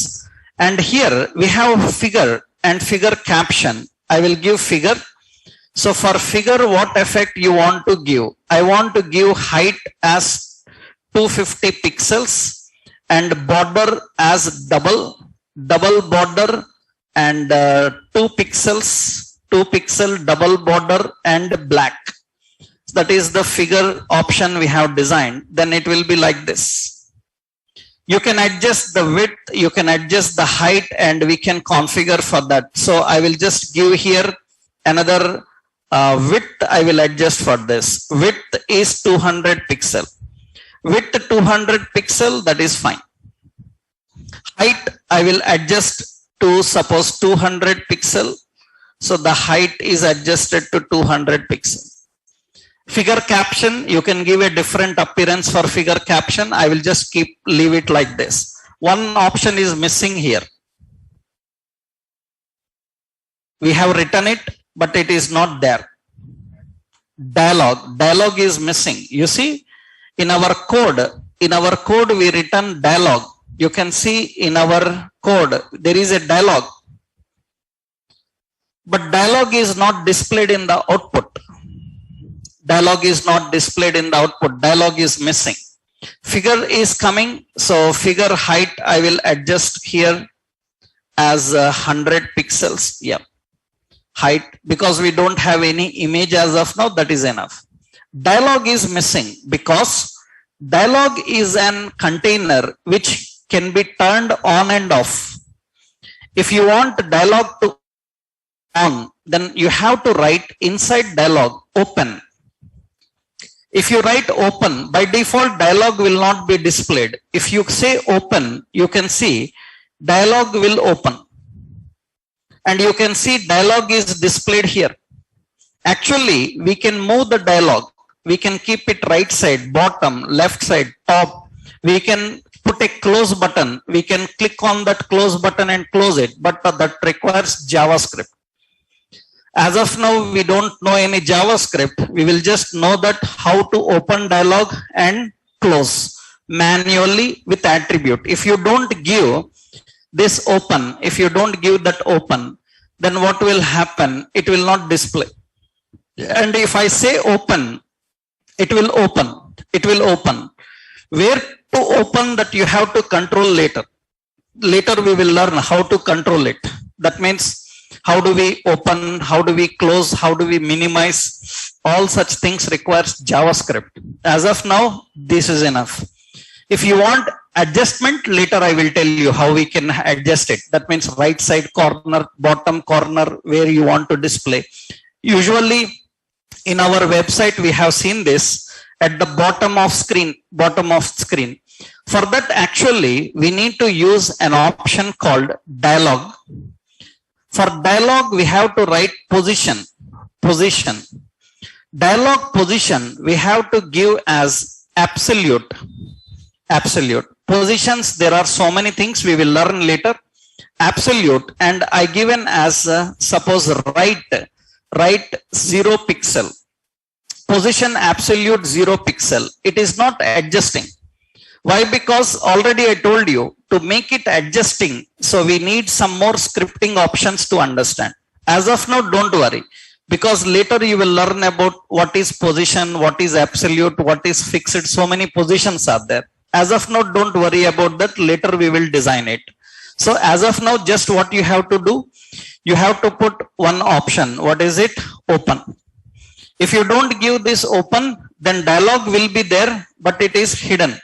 And here we have figure and figure caption. I will give figure. So for figure, what effect you want to give? I want to give height as 250 pixels and border as double border, and 2 pixel double border and black. That is the figure option we have designed. Then it will be like this. You can adjust the width, you can adjust the height, and we can configure for that. So I will just give here another width. I will adjust for this. Width is 200 pixel. Width 200 pixel, that is fine. Height I will adjust to suppose 200 pixel. So the height is adjusted to 200 pixel. Figure caption, you can give a different appearance for figure caption. I will just leave it like this. One option is missing here. We have written it, but it is not there. Dialogue is missing. You see, in our code we written dialogue. You can see in our code there is a dialogue, but dialogue is not displayed in the output. Dialogue is not displayed in the output. Dialogue is missing. Figure is coming. So figure height I will adjust here as 100 pixels. Yeah, height, because we don't have any image as of now. That is enough. Dialogue is missing because dialogue is an container which can be turned on and off. If you want dialogue to on, then you have to write inside dialogue open. If you write open, by default dialogue will not be displayed. If you say open, you can see dialogue will open, and you can see dialogue is displayed here. Actually, we can move the dialogue. We can keep it right side, bottom, left side, top. We can put a close button. We can click on that close button and close it, but that requires JavaScript. As of now, we don't know any JavaScript. We will just know that how to open dialog and close manually with attribute. If you don't give this open, if you don't give that open, then what will happen? It will not display. And if I say open, it will open. It will open. Where to open, that you have to control later. Later we will learn how to control it. That means how do we open, how do we close, how do we minimize? All such things requires JavaScript. As of now, this is enough. If you want adjustment, later I will tell you how we can adjust it. That means right side corner, bottom corner, where you want to display. Usually in our website, we have seen this at the bottom of screen. For that, actually, we need to use an option called dialogue. For dialogue, we have to write position. Dialogue position, we have to give as absolute. Positions, there are so many things we will learn later. Absolute, and I given as suppose right 0 pixel. Position absolute 0 pixel. It is not adjusting. Why? Because already I told you to make it adjusting. So we need some more scripting options to understand. As of now, don't worry, because later you will learn about what is position, what is absolute, what is fixed. So many positions are there. As of now, don't worry about that. Later we will design it. So as of now, just what you have to do, you have to put one option. What is it? Open. If you don't give this open, then dialogue will be there, but it is hidden.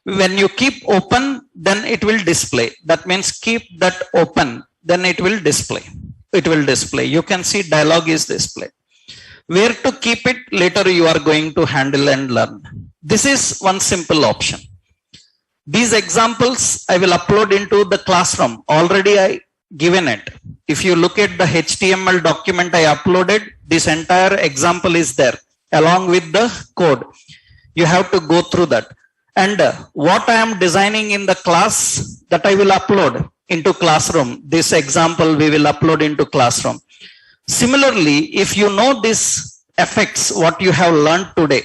When you keep open, then it will display. That means keep that open, then it will display. You can see dialogue is displayed. Where to keep it, later you are going to handle and learn. This is one simple option. These examples I will upload into the classroom. Already I given it. If you look at the HTML document I uploaded, this entire example is there along with the code. You have to go through that. And what I am designing in the class, that I will upload into classroom. This example we will upload into classroom. Similarly, if you know this effects, what you have learned today,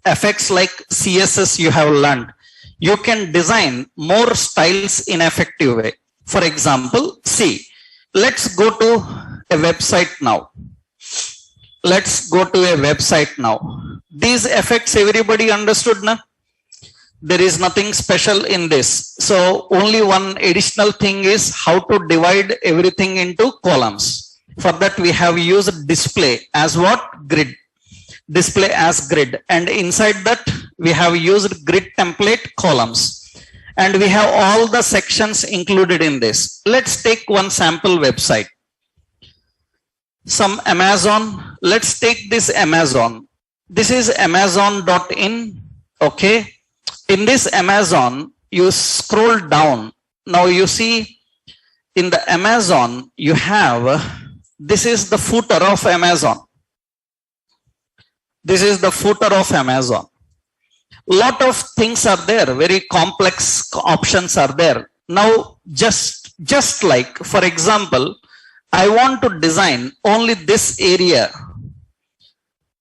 effects like CSS you have learned, you can design more styles in effective way. For example, see, let's go to a website now. Let's go to a website now. These effects everybody understood now? There is nothing special in this. So only one additional thing is how to divide everything into columns. For that we have used display as what? Grid. Display as grid. And inside that we have used grid template columns. And we have all the sections included in this. Let's take one sample website. Some Amazon. Let's take this Amazon. This is Amazon.in. Okay. In this Amazon, you scroll down. Now you see in the Amazon, you have, this is the footer of Amazon. This is the footer of Amazon. Lot of things are there, very complex options are there. Now, just like, for example, I want to design only this area.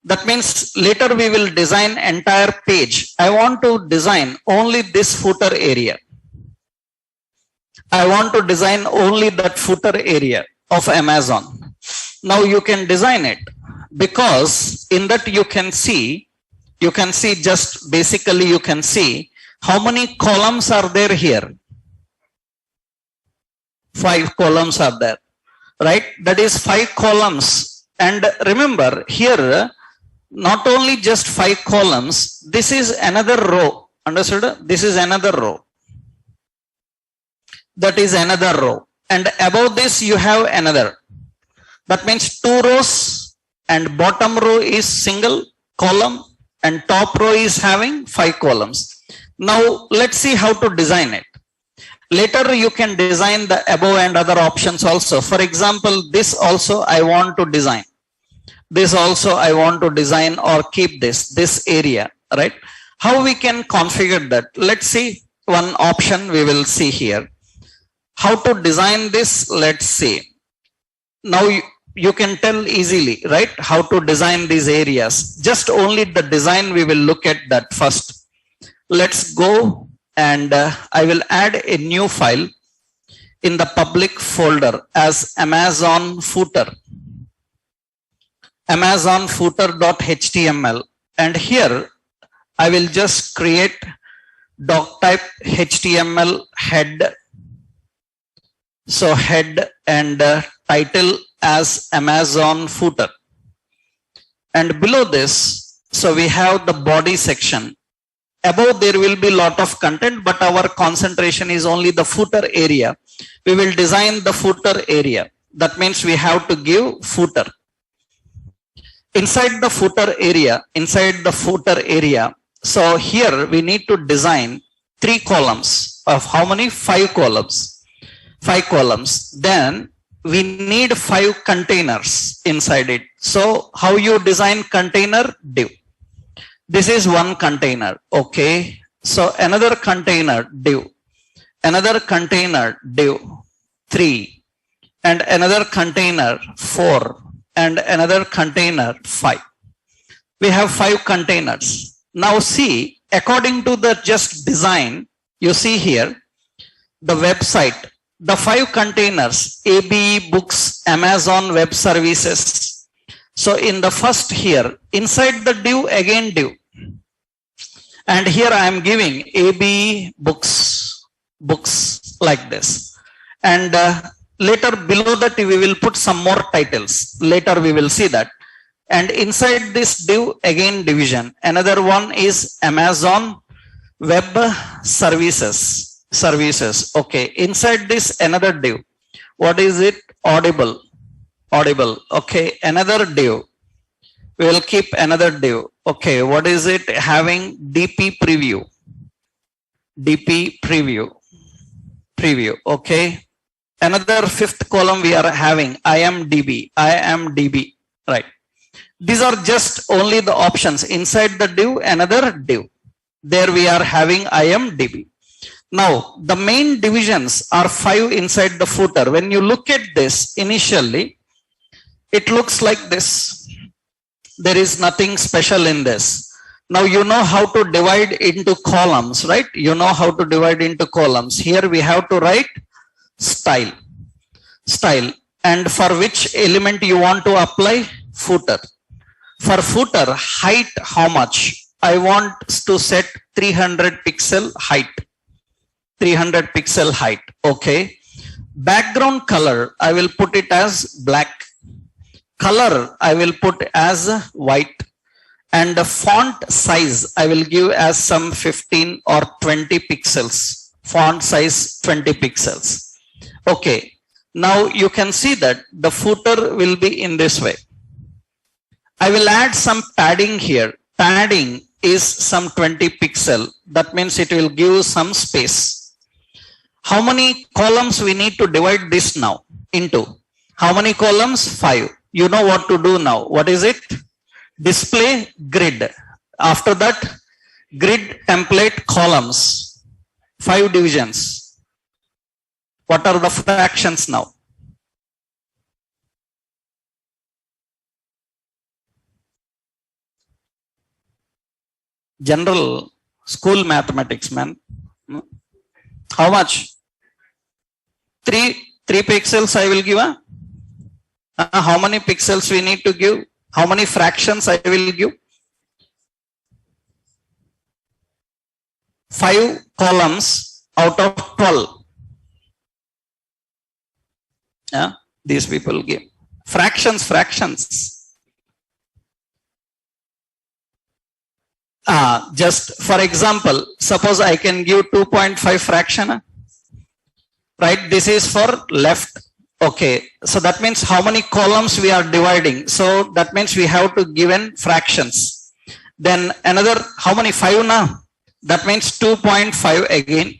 That means later we will design entire page. I want to design only this footer area. I want to design only that footer area of Amazon. Now you can design it, because in that you can see just basically you can see how many columns are there here. 5 columns are there, right? That is 5 columns. And remember here, not only just 5 columns, this is another row. Understood? This is another row. That is another row. And above this you have another. That means 2 rows, and bottom row is single column, and top row is having 5 columns. Now let's see how to design it. Later you can design the above and other options also. For example, this also I want to design. This also I want to design or keep this area, right? How we can configure that? Let's see one option we will see here. How to design this? Let's see. Now you can tell easily, right? How to design these areas. Just only the design we will look at that first. Let's go and I will add a new file in the public folder as Amazon footer. Amazon footer.html, and here I will just create doc type HTML head. So head and title as Amazon footer. And below this, so we have the body section. Above there will be lot of content, but our concentration is only the footer area. We will design the footer area. That means we have to give footer. Inside the footer area, so here we need to design 3 columns of how many? 5 columns. 5 columns. Then we need 5 containers inside it. So how you design container? Div. This is one container. Okay. So another container, div. Another container, div. 3. And another container, 4. And another container 5. We have 5 containers. Now see, according to the just design, you see here, the website, the 5 containers, ABE books, Amazon web services. So in the first here, inside the div, again div. And here I am giving ABE books like this. And later below that we will put some more titles. Later we will see that. And inside this div, again division. Another one is Amazon web services. Okay. Inside this another div. What is it? Audible. Okay. Another div. We will keep another div. Okay, what is it having? DP preview. DP preview. Okay. Another fifth column we are having IMDb. Right. These are just only the options inside the div, another div. There we are having IMDb. Now the main divisions are 5 inside the footer. When you look at this initially, it looks like this. There is nothing special in this. Now you know how to divide into columns, right? You know how to divide into columns. Here we have to write style, and for which element you want to apply? Footer. For footer, height, how much? I want to set 300 pixel height. 300 pixel height. Okay. Background color, I will put it as black. Color, I will put as white. And the font size, I will give as some 15 or 20 pixels. Font size 20 pixels. Okay. Now you can see that the footer will be in this way. I will add some padding here. Padding is some 20 pixel. That means it will give some space. How many columns we need to divide this now into? How many columns? 5. You know what to do now. What is it? Display grid. After that, grid template columns. 5 divisions. What are the fractions now? General school mathematics, man. How much? 3 pixels I will give. How many pixels we need to give? How many fractions I will give? 5 columns out of 12. These people give fractions. Just for example, suppose I can give 2.5 fraction. Right, this is for left. Okay, so that means how many columns we are dividing. So that means we have to give in fractions. Then another, how many? 5 now. That means 2.5 again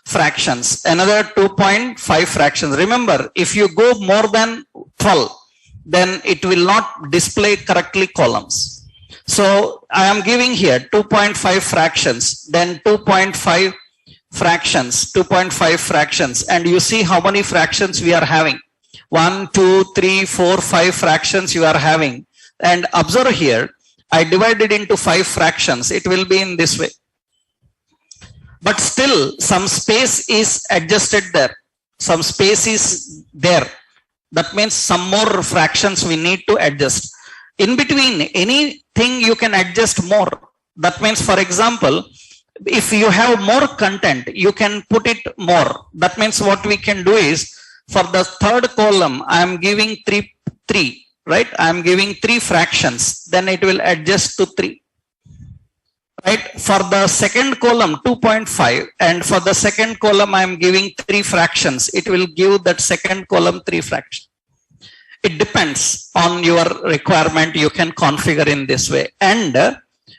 fractions. Another 2.5 fractions. Remember, if you go more than 12, then it will not display correctly columns. So I am giving here 2.5 fractions, then 2.5 fractions, 2.5 fractions, and you see how many fractions we are having. 1, 2, 3, 4, 5 fractions you are having. And observe here, I divided into 5 fractions. It will be in this way. But still some space is adjusted there. Some space is there. That means some more fractions we need to adjust. In between, anything you can adjust more. That means, for example, if you have more content, you can put it more. That means what we can do is, for the third column, I am giving 3, right? I am giving 3 fractions. Then it will adjust to 3. Right? For the second column, 2.5. And for the second column, I am giving 3 fractions. It will give that second column 3 fractions. It depends on your requirement. You can configure in this way. And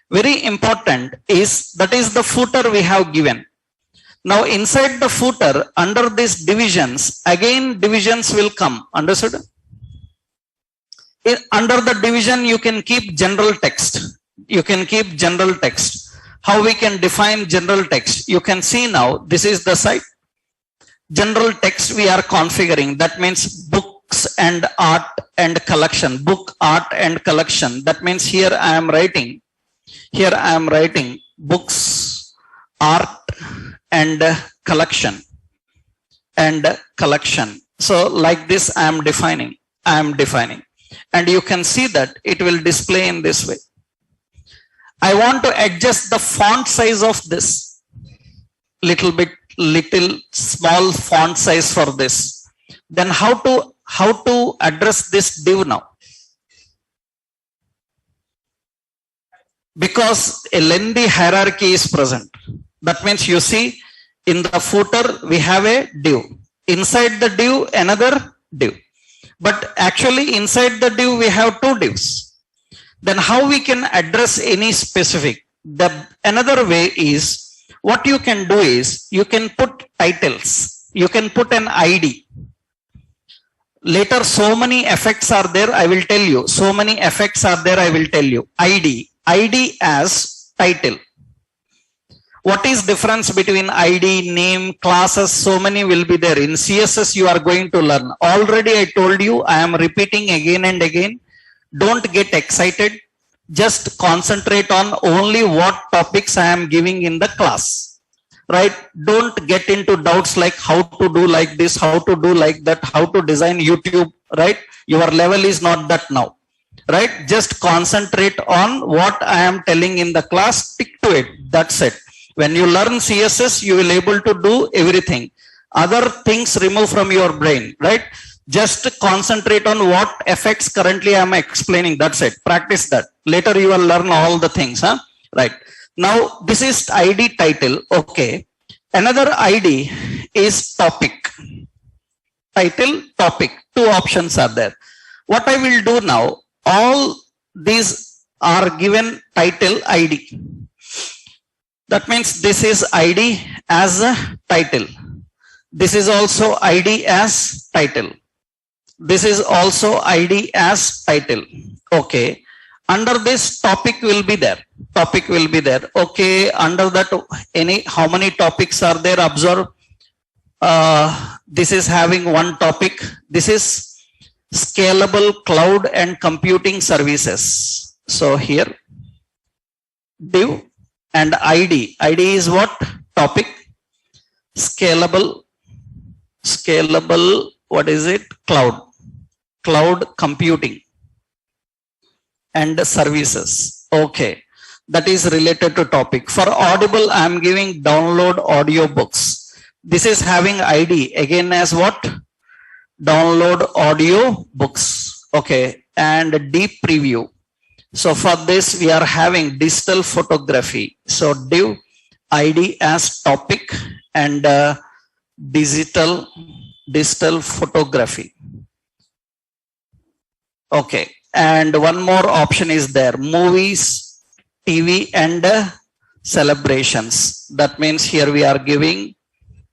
very important is, that is the footer we have given. Now inside the footer, under these divisions, again divisions will come. Understood? Under the division, you can keep general text. You can keep general text. How we can define general text? You can see now, this is the site. General text we are configuring. That means books and art and collection. Book, art and collection. That means here I am writing. Here I am writing books, art and collection. So like this I am defining. And you can see that it will display in this way. I want to adjust the font size of this. Little small font size for this. Then how to address this div now? Because a lengthy hierarchy is present. That means you see in the footer we have a div. Inside the div, another div. But actually inside the div we have 2 divs. Then how we can address any specific? The another way is, what you can do is you can put titles, you can put an ID. Later so many effects are there, I will tell you. So many effects are there, I will tell you. ID as title. What is difference between ID, name, classes? So many will be there. In CSS you are going to learn. Already I told you, I am repeating again and again. Don't get excited. Just concentrate on only what topics I am giving in the class. Right? Don't get into doubts like how to do like this, how to do like that, how to design YouTube. Right? Your level is not that now. Right? Just concentrate on what I am telling in the class. Stick to it. That's it. When you learn CSS, you will able to do everything. Other things remove from your brain. Right? Just concentrate on what effects currently I am explaining. That's it. Practice that. Later you will learn all the things. Huh? Right. Now this is ID title. Okay. Another ID is topic. Title, topic. Two options are there. What I will do now, all these are given title ID. That means this is ID as a title. This is also ID as title. This is also ID as title. Okay. Under this topic will be there. Topic will be there. Okay. Under that, how many topics are there? Observe. This is having one topic. This is scalable cloud and computing services. So here, div and ID. ID is what? Topic. Scalable, what is it? Cloud computing and services. Okay. That is related to topic. For Audible, I am giving download audio books. This is having ID again as what? Download audio books. Okay. And deep preview. So for this, we are having digital photography. So div ID as topic and digital photography. Okay. And one more option is there. Movies, TV and celebrations. That means here we are giving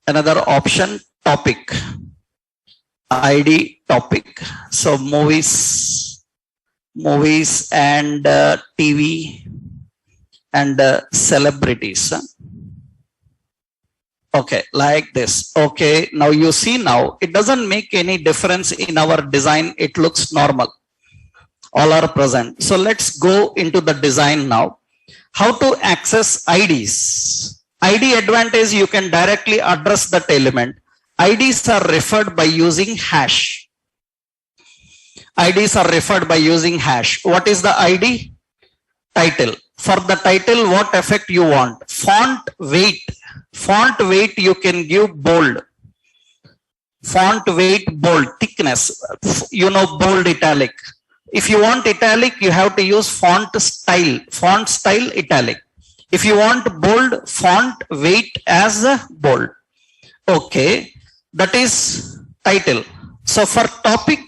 another option, topic. ID topic. So movies and TV and celebrities. Okay, like this. Okay, now you see now, it doesn't make any difference in our design. It looks normal. All are present. So let's go into the design now. How to access IDs? ID advantage, you can directly address that element. IDs are referred by using hash. IDs are referred by using hash. What is the ID? Title. For the title, what effect you want? Font weight. Font weight you can give bold. Font weight bold. Thickness. You know, bold italic. If you want italic, you have to use font style. Font style italic. If you want bold, font weight as bold. Okay. That is title. So for topic,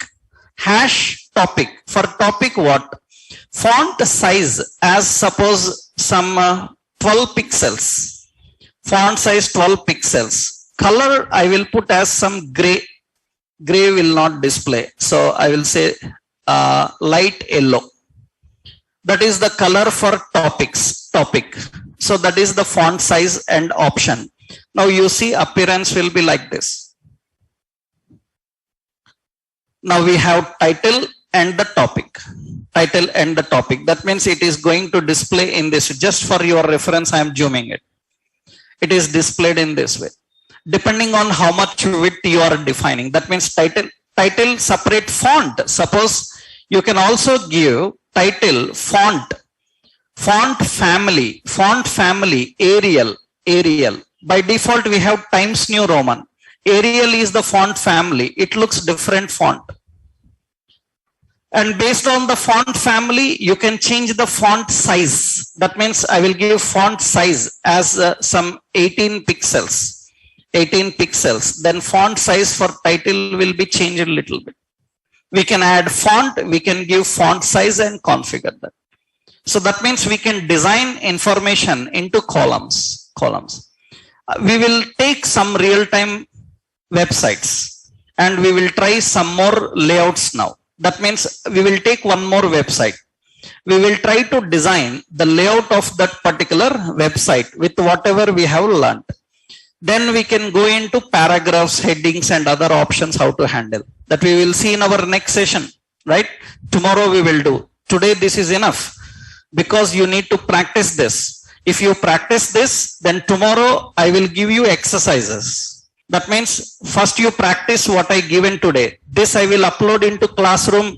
hash topic. For topic what? Font size as suppose some 12 pixels. Font size 12 pixels. Color I will put as some gray. Gray will not display. So I will say light yellow. That is the color for topic. So that is the font size and option. Now you see appearance will be like this. Now we have title and the topic. Title and the topic. That means it is going to display in this. Just for your reference, I am zooming it. It is displayed in this way. Depending on how much width you are defining. That means title separate font. Suppose you can also give title font family Arial. By default we have Times New Roman. Arial is the font family. It looks different font. And based on the font family, you can change the font size. That means I will give font size as some 18 pixels. 18 pixels. Then font size for title will be changed a little bit. We can add font, we can give font size and configure that. So that means we can design information into columns. We will take some real-time websites and we will try some more layouts now. That means we will take one more website. We will try to design the layout of that particular website with whatever we have learned. Then we can go into paragraphs, headings, and other options how to handle. That we will see in our next session, right? Tomorrow we will do. Today this is enough because you need to practice this. If you practice this, then tomorrow I will give you exercises. That means first you practice what I given today. This I will upload into classroom.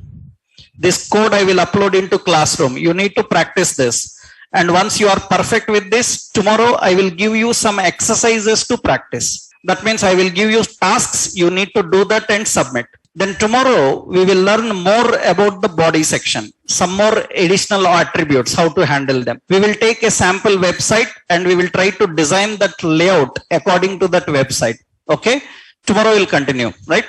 This code I will upload into classroom. You need to practice this. And once you are perfect with this, tomorrow I will give you some exercises to practice. That means I will give you tasks. You need to do that and submit. Then tomorrow we will learn more about the body section, some more additional attributes, how to handle them. We will take a sample website and we will try to design that layout according to that website. Okay. Tomorrow we'll continue, right?